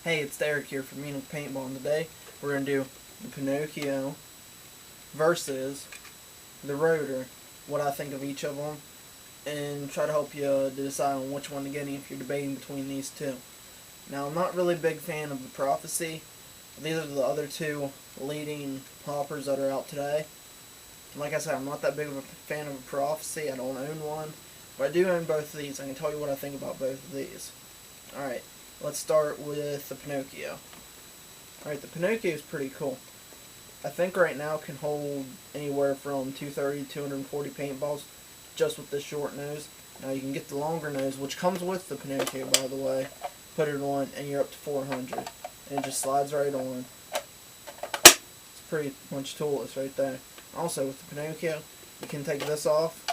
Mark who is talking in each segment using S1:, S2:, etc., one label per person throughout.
S1: Hey, it's Derek here from Pinokio Paintball, and today we're going to do the Pinokio versus the Rotor, what I think of each of them, and try to help you decide on which one to get if you're debating between these two. Now, I'm not really a big fan of the Prophecy. These are the other two leading hoppers that are out today. Like I said, I'm not that big of a fan of a Prophecy. I don't own one, but I do own both of these. I can tell you what I think about both of these. Alright. Let's start with the Pinokio. Alright, the Pinokio is pretty cool. I think right now it can hold anywhere from 230 to 240 paintballs just with this short nose. Now you can get the longer nose, which comes with the Pinokio, by the way. Put it on and you're up to 400. And it just slides right on. It's pretty much toolless right there. Also with the Pinokio, you can take this off,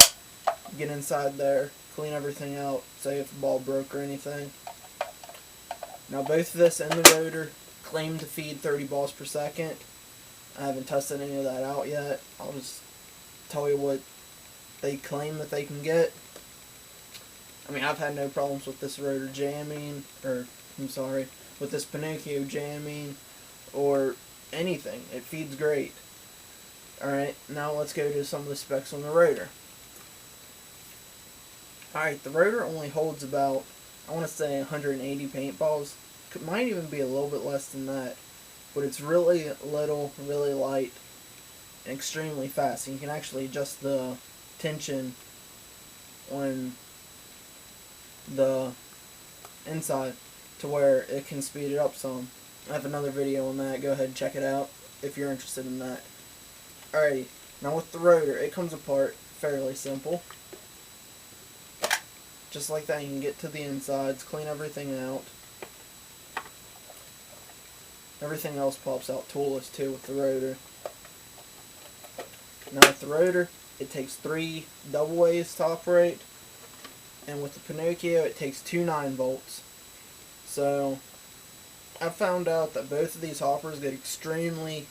S1: get inside there, clean everything out, say if the ball broke or anything. Now both this and the Rotor claim to feed 30 balls per second. I haven't tested any of that out yet. I'll just tell you what they claim that they can get. I mean, I've had no problems with this Rotor jamming, with this Pinokio jamming, or anything. It feeds great. Alright, now let's go to some of the specs on the Rotor. Alright, the Rotor only holds about, I want to say 180 paintballs. It might even be a little bit less than that. But it's really little, really light, and extremely fast. And you can actually adjust the tension on the inside to where it can speed it up some. I have another video on that. Go ahead and check it out if you're interested in that. Alrighty, now with the Rotor, it comes apart fairly simple. Just like that, you can get to the insides, clean everything out. Everything else pops out toolless too with the Rotor. Now with the Rotor, it takes 3 double A's to operate, and with the Pinokio, it takes 2 9-volts. So I found out that both of these hoppers get extremely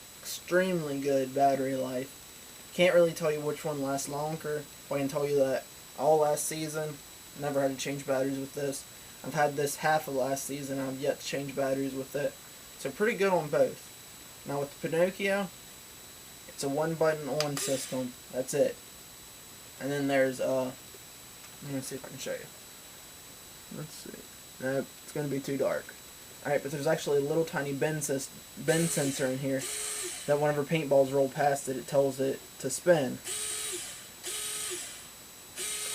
S1: good battery life. Can't really tell you which one lasts longer, but I can tell you that all last season, never had to change batteries with this. I've had this half of last season, I've yet to change batteries with it. So pretty good on both. Now with the Pinokio, it's a 1-button on system. That's it. And then there's let me see if I can show you. Let's see. Nope, it's going to be too dark. Alright, but there's actually a little tiny bend sensor in here that whenever paintballs roll past it, it tells it to spin.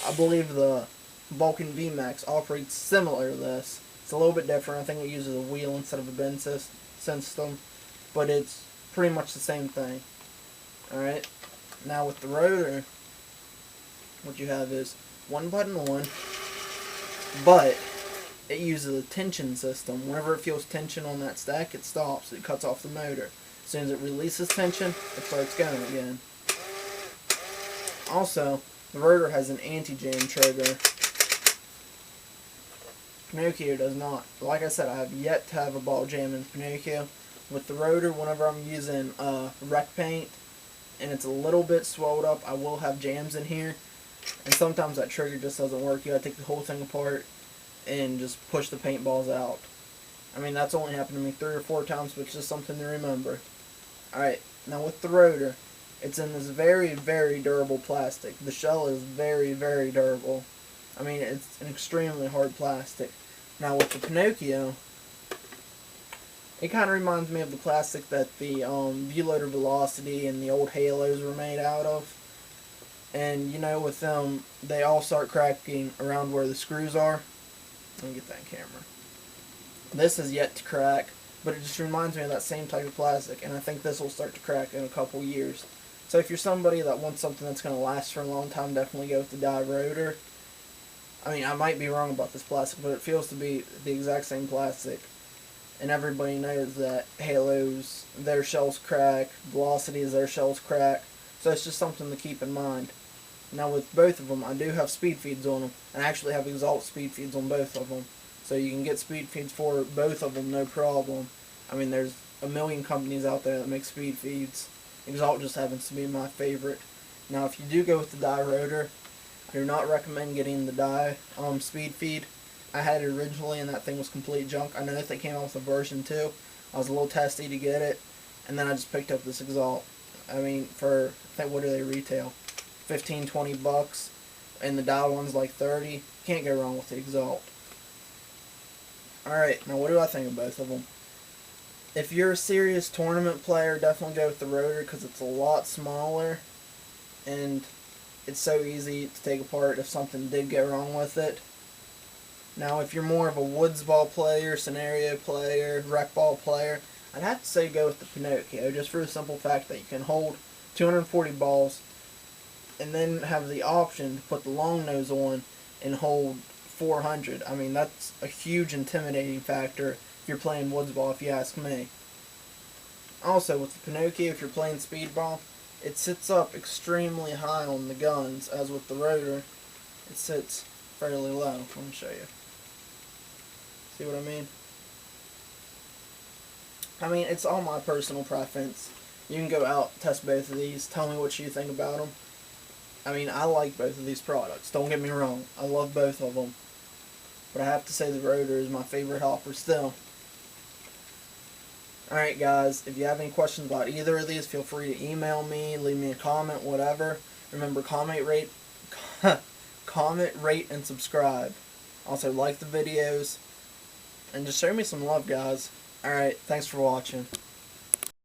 S1: I believe the Vulcan VMAX operates similar to this. It's a little bit different. I think it uses a wheel instead of a bend system, but it's pretty much the same thing. Alright, now with the Rotor, what you have is 1-button on, but it uses a tension system. Whenever it feels tension on that stack, it stops. It cuts off the motor. As soon as it releases tension, it starts going again. Also, the Rotor has an anti-jam trigger. Pinokio does not. Like I said, I have yet to have a ball jam in Pinokio. With the Rotor, whenever I'm using wreck paint and it's a little bit swelled up, I will have jams in here. And sometimes that trigger just doesn't work. You gotta take the whole thing apart and just push the paintballs out. I mean, that's only happened to me 3 or 4 times, but it's just something to remember. Alright, now with the Rotor, it's in this very durable plastic. The shell is very durable. I mean, it's an extremely hard plastic. Now with the Pinokio, it kind of reminds me of the plastic that the View-Loader Velocity and the old Halos were made out of. And, you know, with them, they all start cracking around where the screws are. Let me get that camera. This is yet to crack, but it just reminds me of that same type of plastic, and I think this will start to crack in a couple years. So if you're somebody that wants something that's going to last for a long time, definitely go with the die Rotor. I mean, I might be wrong about this plastic, but it feels to be the exact same plastic. And everybody knows that Halos, their shells crack, Velocities, their shells crack. So it's just something to keep in mind. Now with both of them, I do have speed feeds on them. And I actually have exalt speed feeds on both of them. So you can get speed feeds for both of them, no problem. I mean, there's a million companies out there that make speed feeds. Exalt just happens to be my favorite. Now if you do go with the die Rotor, I do not recommend getting the die speed feed I had it originally, and that thing was complete junk. I know that they came out with a version 2. I was a little testy to get it, and then I just picked up this exalt. I mean, for, I think, what do they retail? 15, 20 bucks, and the dial one's like 30. Can't go wrong with the exalt. Alright, now what do I think of both of them? If you're a serious tournament player, definitely go with the Rotor because it's a lot smaller, and it's so easy to take apart if something did go wrong with it. Now, if you're more of a woods ball player, scenario player, rec ball player, I'd have to say go with the Pinokio, just for the simple fact that you can hold 240 balls and then have the option to put the long nose on and hold 400. I mean, that's a huge intimidating factor if you're playing woods ball, if you ask me. Also, with the Pinokio, if you're playing speedball, it sits up extremely high on the guns, as with the Rotor, it sits fairly low. Let me show you. See what I mean? I mean, it's all my personal preference. You can go out, test both of these, tell me what you think about them. I mean, I like both of these products. Don't get me wrong. I love both of them. But I have to say the Rotor is my favorite hopper still. Alright guys, if you have any questions about either of these, feel free to email me, leave me a comment, whatever. Remember, comment, rate, and subscribe. Also, like the videos. And just show me some love, guys. Alright, thanks for watching.